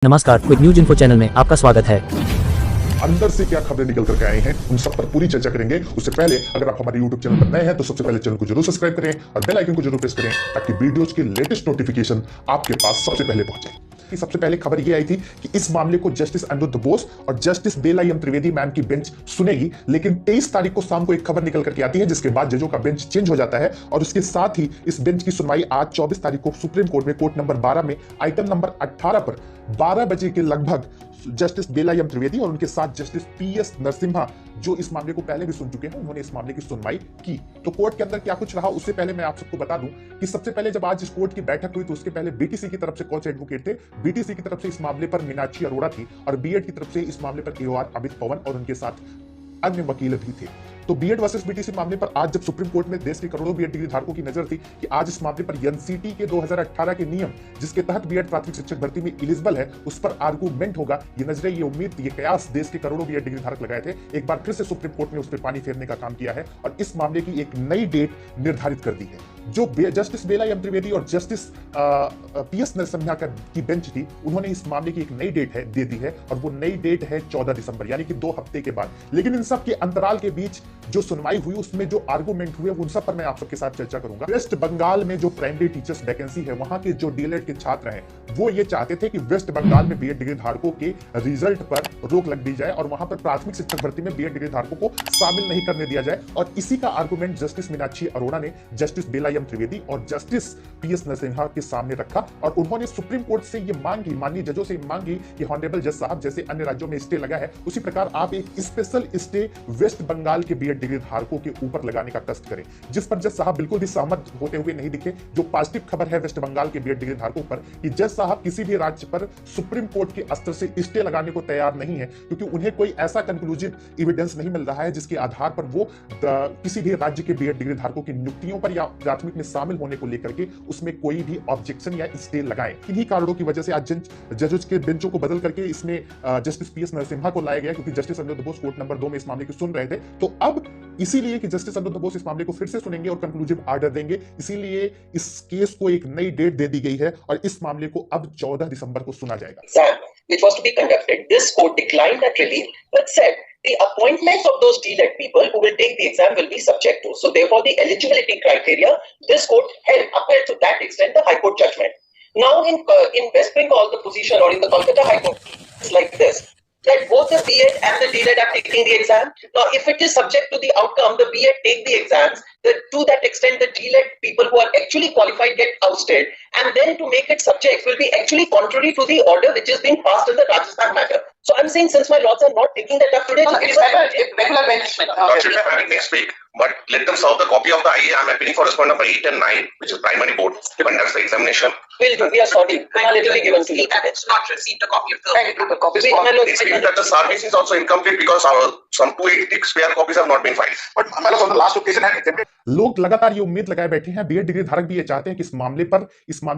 नमस्कार, quick news info channel में आपका स्वागत है। अंदर से क्या खबरें निकल करके आए हैं उन सब पर पूरी चर्चा करेंगे। उससे पहले अगर आप हमारे YouTube चैनल पर नए हैं तो सबसे पहले चैनल को जरूर सब्सक्राइब करें और बेल आइकन को जरूर प्रेस करें ताकि वीडियोज के लेटेस्ट नोटिफिकेशन आपके पास सबसे पहले पहुंचे। सबसे पहले खबर यह आई थी कि इस मामले को जस्टिस अनिरुद्ध बोस और जस्टिस बेला एम त्रिवेदी मैम की बेंच सुनेगी, लेकिन 23 तारीख को शाम को एक खबर निकल करके आती है जिसके बाद जजों का बेंच चेंज हो जाता है और उसके साथ ही इस बेंच की सुनवाई आज 24 तारीख को सुप्रीम कोर्ट में कोर्ट नंबर 12 में आइटम नंबर 18 पर 12 बजे के लगभग जस्टिस बेला एम त्रिवेदी और उनके साथ जस्टिस PS नरसिम्हा जो इस मामले को पहले भी सुन चुके हैं, उन्होंने इस मामले की सुनवाई की। तो कोर्ट के अंदर क्या कुछ रहा उससे पहले मैं आप सबको बता दूं कि सबसे पहले जब आज इस कोर्ट की बैठक हुई तो उसके पहले BTC की तरफ से कौन से एडवोकेट थे। BTC की तरफ से इस मामले पर मीनाक्षी अरोड़ा थी और बीएड की तरफ से इस मामले पर AOR अमित पवन और उनके साथ अन्य वकील भी थे। तो बीएड वर्सेस BTC मामले पर आज जब सुप्रीम कोर्ट में देश के करोड़ों बीएड डिग्री धारकों की नजर थी कि आज इस मामले पर NCT के 2018 के नियम जिसके तहत बीएड प्राथमिक शिक्षक भर्ती में एलिजिबल है उस पर आर्गूमेंट होगा, ये नजरें, ये उम्मीद, ये कयास देश के करोड़ों बीएड डिग्री धारक लगाए थे। एक बार फिर से सुप्रीम कोर्ट ने उस पर पानी फेरने का काम किया है और इस मामले की एक नई डेट निर्धारित कर दी है। जो जस्टिस बेला एम त्रिवेदी और जस्टिस PS नरसिम्हा की बेंच थी, उन्होंने इस मामले की एक नई डेट दे दी है और वो नई डेट है 14 दिसंबर, यानी कि 2 हफ्ते के बाद। लेकिन इन सब के अंतराल के बीच जो सुनवाई हुई उसमें जो आर्गूमेंट हुए उन सब पर मैं आप सबके साथ चर्चा करूंगा। वेस्ट बंगाल में जो प्राइमरी टीचर्स वैकेंसी है, वहां के जो डीएलएड के छात्र हैं वो ये चाहते थे कि वेस्ट बंगाल में बीएड डिग्री धारकों के रिजल्ट पर रोक लग दी जाए और वहां पर प्राथमिक शिक्षक भर्ती में बीएड डिग्री धारकों को शामिल नहीं करने दिया जाए। और इसी का आर्गूमेंट जस्टिस मीनाक्षी अरोड़ा ने जस्टिस बेला एम त्रिवेदी और जस्टिस PS नरसिम्हा के सामने रखा और उन्होंने सुप्रीम कोर्ट से ये मांग की, माननीय जजों से मांग की कि हॉनरेबल जज साहब, जैसे अन्य राज्यों में स्टे लगा है उसी प्रकार आप एक स्पेशल स्टे वेस्ट बंगाल के बीएड डिग्री धारकों के ऊपर लगाने का कष्ट करें। जिस पर जज साहब बिल्कुल भी सहमत होते हुए नहीं दिखे। जो पॉजिटिव खबर है वेस्ट बंगाल के बीएड डिग्री धारकों पर कि जज साहब किसी भी राज्य पर सुप्रीम कोर्ट के स्तर से स्टे लगाने को तैयार नहीं है, क्योंकि उन्हें कोई ऐसा कंक्लूसिव एविडेंस नहीं मिल रहा है जिसके आधार पर वो किसी भी राज्य के बीएड डिग्री धारकों की नियुक्तियों पर या प्राथमिक में शामिल होने को लेकर के उसमें कोई भी ऑब्जेक्शन या स्टे लगाए। इन्हीं कारणों की वजह से आज जजेस के बेंचों को बदल करके इसमें जस्टिस PS नरसिम्हा को लाया गया, क्योंकि justice Aniruddha Bose court number 2 में इस मामले को सुन रहे थे। तो अब इसीलिए कि जस्टिस अनिरुद्ध बोस इस मामले को फिर से सुनेंगे और कंक्लूसिव आर्डर देंगे, इसीलिए इस केस को एक नई डेट दे दी गई है और इस मामले को अब 14 दिसंबर को सुना जाएगा। Exam, which was to be conducted, this court declined that relief, but said the appointments of those DLED people who will take the exam will be subject to. So therefore, the eligibility criteria, this court upheld to that extent the High Court judgment. Now in West Bengal, the position, or in the Kolkata High Court, is like this, that both the BEd and the DLED are taking the exam. Now, if it is subject to the outcome, the BEd take the exams, to that extent, the DLED people who are actually qualified get ousted, and then to make it subject will be actually contrary to the order which is being passed in the Rajasthan matter. So I'm saying, since my lords are not taking that up today, it's regular bench. Lordship may have it next week, but let them serve the copy of the IA. I'm appealing for respondent number 8 and 9, which is primary board, conducts the examination. Will do. We are sorry. We are literally given to you. It's not received a copy of the copies. It's been that the service is also incomplete because some 280 spare copies have not been filed. But on the last occasion had exempted. लोग लगातार ये उम्मीद लगाए बैठे हैं, BEd degree धारक भी ये चाहते हैं कि इस मामले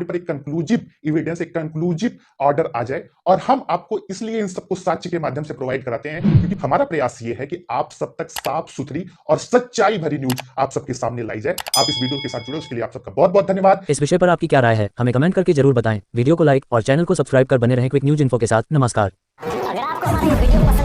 पर एक कंक्लूसिव एविडेंस, एक कंक्लूसिव ऑर्डर आ जाए और हम आपको इसलिए इन सबको साक्ष्य के माध्यम से प्रोवाइड कराते हैं क्योंकि हमारा प्रयास ये है कि आप सब तक साफ सुथरी और सच्चाई भरी न्यूज आप सबके सामने लाई जाए। आप इस वीडियो के साथ जुड़े उसके लिए आप सबका बहुत बहुत धन्यवाद। इस विषय पर आपकी क्या राय है, हमें कमेंट करके जरूर बताएं। वीडियो को लाइक और चैनल को सब्सक्राइब कर बने रहें क्विक न्यूज इन्फो के साथ। नमस्कार। अगर आपको हमारी वीडियो पसंद